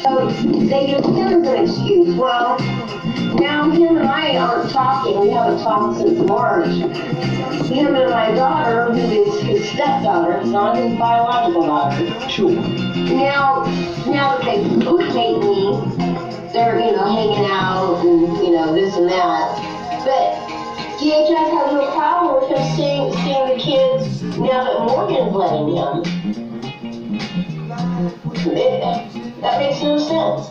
So they use him as an excuse. Well, now him and I aren't talking. We haven't talked since March. Him and my daughter, who is his stepdaughter, it's not his biological daughter. Sure. Now that they both hate me, they're, hanging out and, this and that. But DHS has no problem with him seeing the kids now that Morgan's letting him. That makes no sense.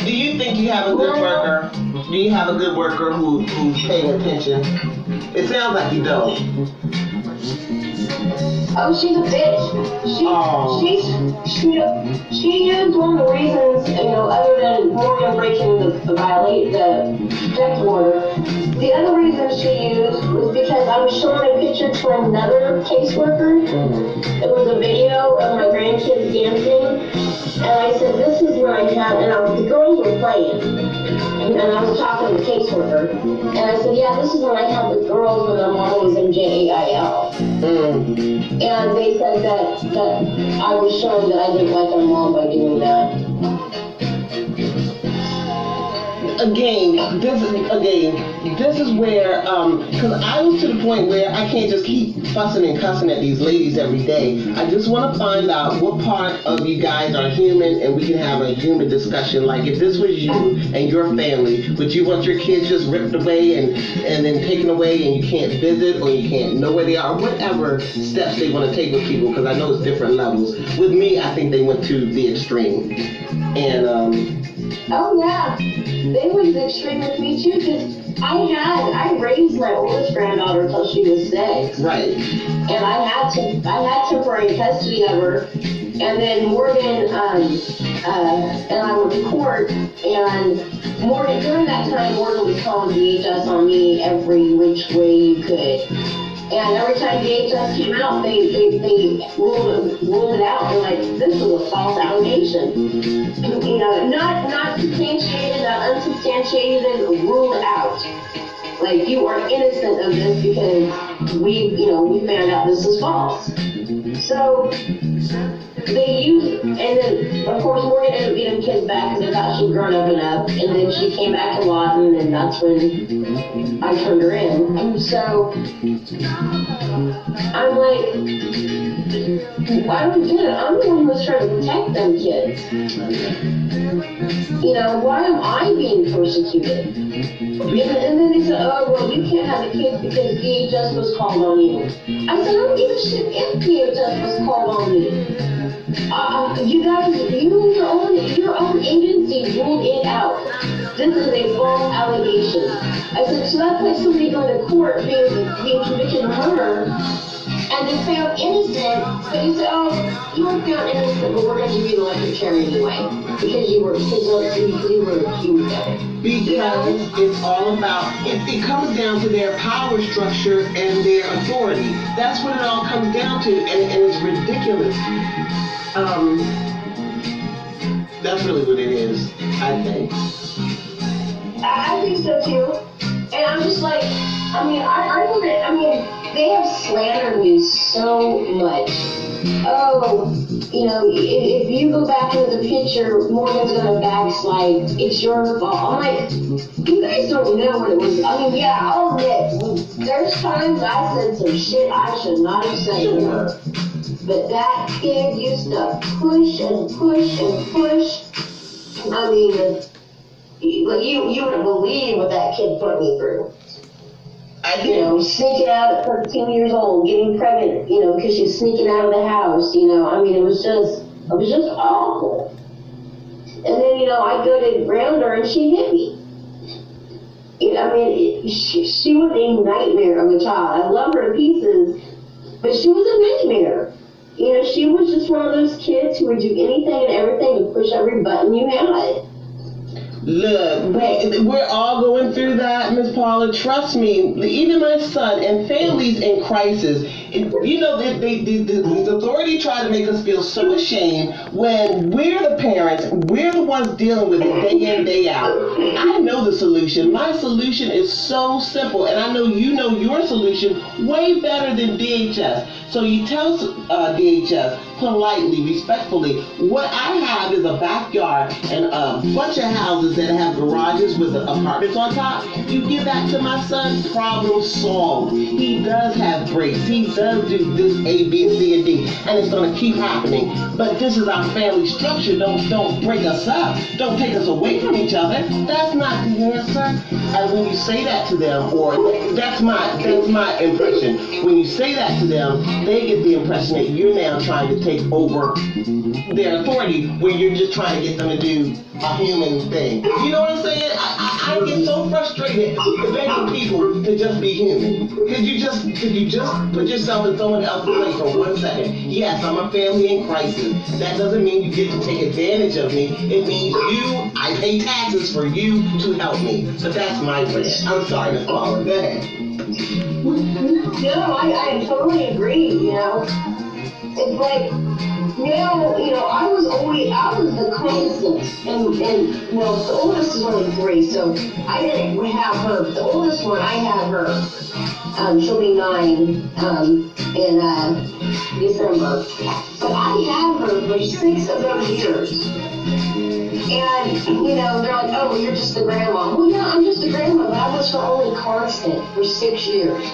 Do you think you have a good worker? Do you have a good worker who's paying attention? It sounds like you don't. Oh, she's a bitch. She used one of the reasons, other than Morgan breaking the protective order. The other reason she used was because I was showing a picture to another caseworker. It was a video of my grandkids dancing, and I said, "This is when I had," and the girls were playing, and I was talking to the caseworker, and I said, "Yeah, this is when I had the girls when their mom was in JAIL." And they said that I was showing that I didn't like their mom by doing that. Again, this is where, because I was to the point where I can't just keep fussing and cussing at these ladies every day. I just want to find out what part of you guys are human, and we can have a human discussion. Like, if this was you and your family, would you want your kids just ripped away and then taken away, and you can't visit or you can't know where they are, whatever steps they want to take with people, because I know it's different levels. With me, I think they went to the extreme. And, oh yeah, they went to the extreme with me too, because I raised my oldest granddaughter until she was 6. Right. And I had temporary custody of her. And then Morgan, and I went to court, and Morgan, during that time, Morgan was calling DHS on me every which way you could. And every time DHS came out, they ruled it out. They're like, this was a false allegation. Not substantiated, not unsubstantiated, ruled out. Like, you are innocent of this because we found out this is false. So they used, and then of course Morgan ended up getting kids back because they thought she'd grown up enough, and then she came back to Lawton, and that's when I turned her in. And so I'm like, I don't get it. I'm the one who was trying to protect them kids. Why am I being persecuted? And then they said, oh, well, you can't have the kids because DHS was called on you. I said, I don't give a shit if DHS was called on me. You guys, your own agency ruled it out. This is a false allegation. I said, so that's like somebody going to court being convicted of murder, and they found innocent, but you say, oh, you were found innocent, but we're going to give you the electric chair anyway, because you were accused of it. Because it's all about, it comes down to their power structure and their authority. That's what it all comes down to, and it's ridiculous. That's really what it is, I think. I think so too. And I'm just like, they have slandered me so much. Oh, if you go back into the picture, Morgan's gonna backslide. It's your fault. I'm like, you guys don't know what it was. Yeah, I'll admit, there's times I said some shit I should not have said to her. But that kid used to push and push and push. You wouldn't believe what that kid put me through. Sneaking out at 13 years old, getting pregnant, because she's sneaking out of the house, it was just awful. And then, I go to ground her and she hit me. She was a nightmare of a child. I love her to pieces, but she was a nightmare. She was just one of those kids who would do anything and everything to push every button you had. Look, we're all going through that, Miss Paula. Trust me, even my son and families in crisis. You know, the authority try to make us feel so ashamed when we're the parents, we're the ones dealing with it day in, day out. I know the solution. My solution is so simple, and I know you know your solution way better than DHS. So you tell DHS politely, respectfully, what I have is a backyard and a bunch of houses that have garages with the apartments on top. You give that to my son, problem solved. He does have breaks. He does do this A, B, C, and D, and it's going to keep happening. But this is our family structure. Don't break us up. Don't take us away from each other. That's not the answer. And when you say that to them, or that's my impression. When you say that to them, they get the impression that you're now trying to take over their authority, where you're just trying to get them to do a human thing. You know what I'm saying? I get so frustrated begging people to just be human. Could you just put yourself in someone else's place for 1 second? Yes, I'm a family in crisis. That doesn't mean you get to take advantage of me. It means I pay taxes for you to help me. So that's my rant. I'm sorry, Ms. Paula. Go ahead. No, I totally agree, you know. It's like, now, you know, I was the constant, and well, the oldest is only 3, so I didn't have her. The oldest one, I had her, she'll be 9, in, December. But I had her for 6 of those years. And, you know, they're like, oh, well, you're just the grandma. Well, yeah, I'm just a grandma, but I was her only constant for 6 years.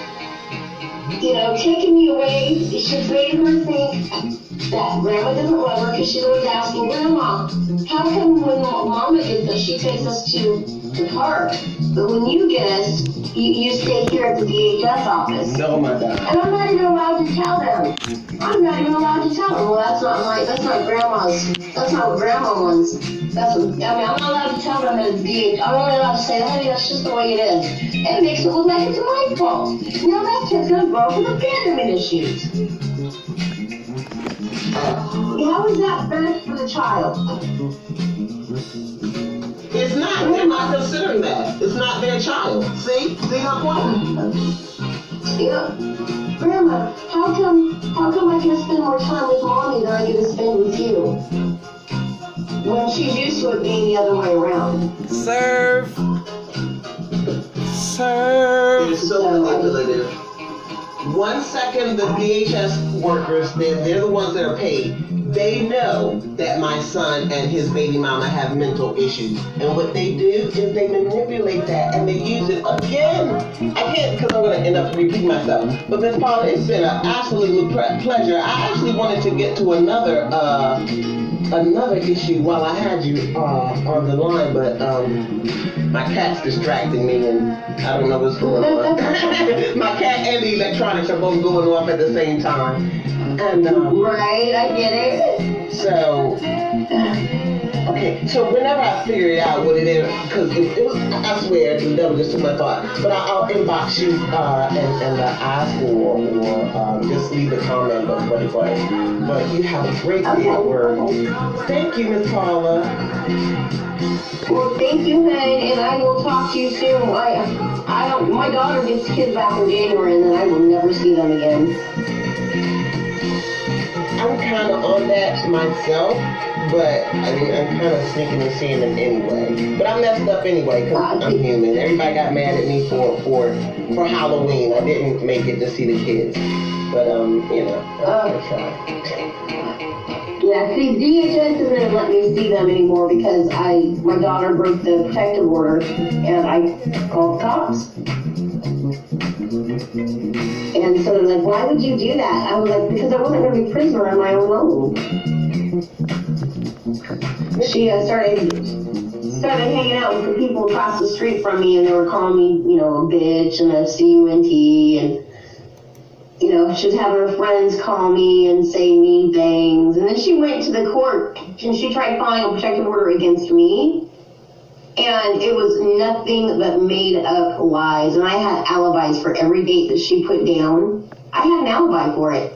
You know, taking me away, she's made her think that grandma doesn't love her because she's always asking, Grandma, how come when Mama gets us, she takes us to the park, but when you get us, you stay here at the DHS office? No, my God. And I'm not even allowed to tell them. I'm not even allowed to tell them. Well, that's not grandma's, that's not what grandma wants. I'm not allowed to tell them that it's DHS. I'm only allowed to say, honey, that's just the way it is. And it makes it look like it's my fault. Now that kid's gonna grow up with abandonment issues. How is that fair for the child? It's not. They're not considering that. It's not their child. See her point? Yeah. Grandma, how come I can spend more time with Mommy than I get to spend with you? When she's used to it being the other way around. Serve. It's so manipulative. 1 second, the DHS workers, they're the ones that are paid. They know that my son and his baby mama have mental issues. And what they do is they manipulate that and they use it again. I can't, because I'm going to end up repeating myself. But Ms. Paula, it's been an absolute pleasure. I actually wanted to get to another issue while I had you on the line, but my cat's distracting me and I don't know what's going on. My cat and the electronics are both going off at the same time. And right, I get it. So, okay, so whenever I figure it out what it is, because it was, I swear, the devil just took my thought, but I'll inbox you and ask or just leave a comment of what it was. But you have a great day at work. Thank you, Miss Paula. Well, thank you, honey, and I will talk to you soon. My daughter gets kids back in January, and then I will never see them again. I'm kind of on that myself, but I mean, I'm kind of sneaking and seeing them anyway. But I messed up anyway, because I'm human. Everybody got mad at me for Halloween. I didn't make it to see the kids. But, you know, I tried. Yeah, see, DHS doesn't let me see them anymore because my daughter broke the protective order, and I called the cops. And so they're like, why would you do that? I was like, because I wasn't going to be prisoner on my own home. She started hanging out with the people across the street from me, and they were calling me, you know, a bitch and a C-U-N-T, and, you know, she was having her friends call me and say mean things. And then she went to the court, and she tried filing a protective order against me. And it was nothing but made up lies. And I had alibis for every date that she put down. I had an alibi for it.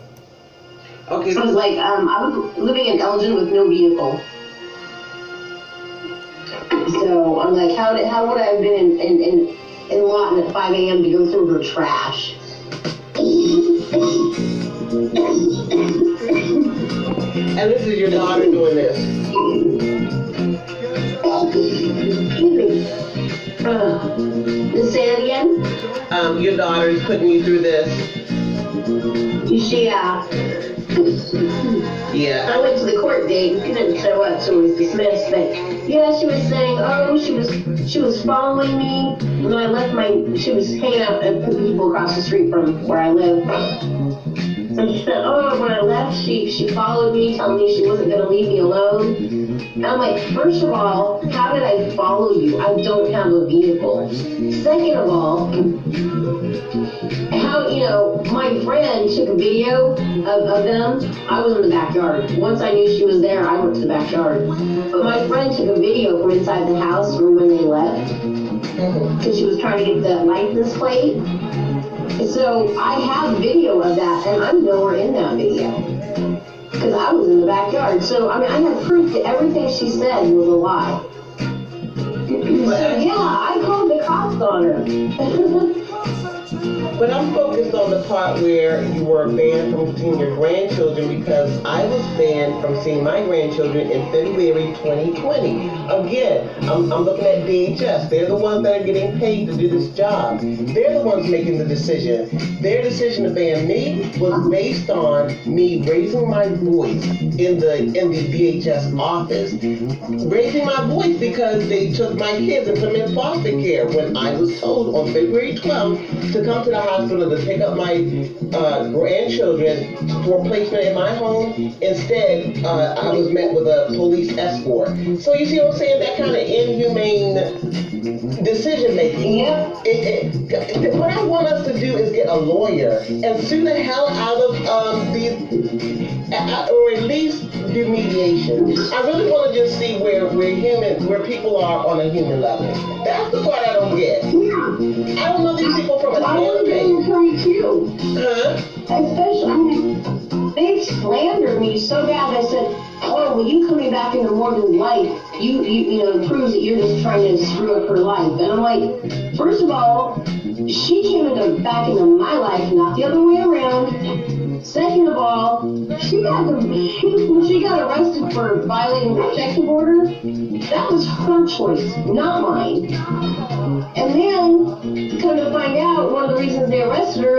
Okay. So it was like, I was living in Elgin with no vehicle. So, I'm like, how would I have been in Lawton at 5 a.m. to go through her trash? And this is your daughter doing this. Excuse me. Say that again? Your daughter is putting you through this. Yeah. I went to the court date. She didn't show up, so it was dismissed. But yeah, she was saying, oh, she was following me when I left she was hanging out at the people across the street from where I live. So she said, oh, when I left, she followed me, telling me she wasn't going to leave me alone. And I'm like, first of all, how did I follow you? I don't have a vehicle. Second of all, how, my friend took a video of them. I was in the backyard. Once I knew she was there, I went to the backyard. But my friend took a video from inside the house from when they left, because she was trying to get the license plate. So I have video of that, and I'm nowhere in that video, because I was in the backyard. So, I have proof that everything she said was a lie. So, yeah, I called the cops on her. But I'm focused on the part where you were banned from seeing your grandchildren, because I was banned from seeing my grandchildren in February 2020. Again, I'm looking at DHS. They're the ones that are getting paid to do this job. They're the ones making the decision. Their decision to ban me was based on me raising my voice in the DHS office. Raising my voice because they took my kids and put them in foster care when I was told on February 12th to come to the hospital to pick up my grandchildren for placement in my home. Instead, I was met with a police escort. So you see what I'm saying? That kind of inhumane decision making. Yeah. What I want us to do is get a lawyer and sue the hell out of or at least do mediation. I really want to just see where people are on a human level. That's the part I don't get. Yeah. I don't know these people from a I want to be an attorney too. Especially, they slandered me so bad. They said, oh, well, you coming back into Morgan's life, it proves that you're just trying to screw up her life. And I'm like, first of all, she came back into my life, not the other way around. Second of all, when she got arrested for violating the protective order, that was her choice, not mine. And then, come to find out, one of the reasons they arrested her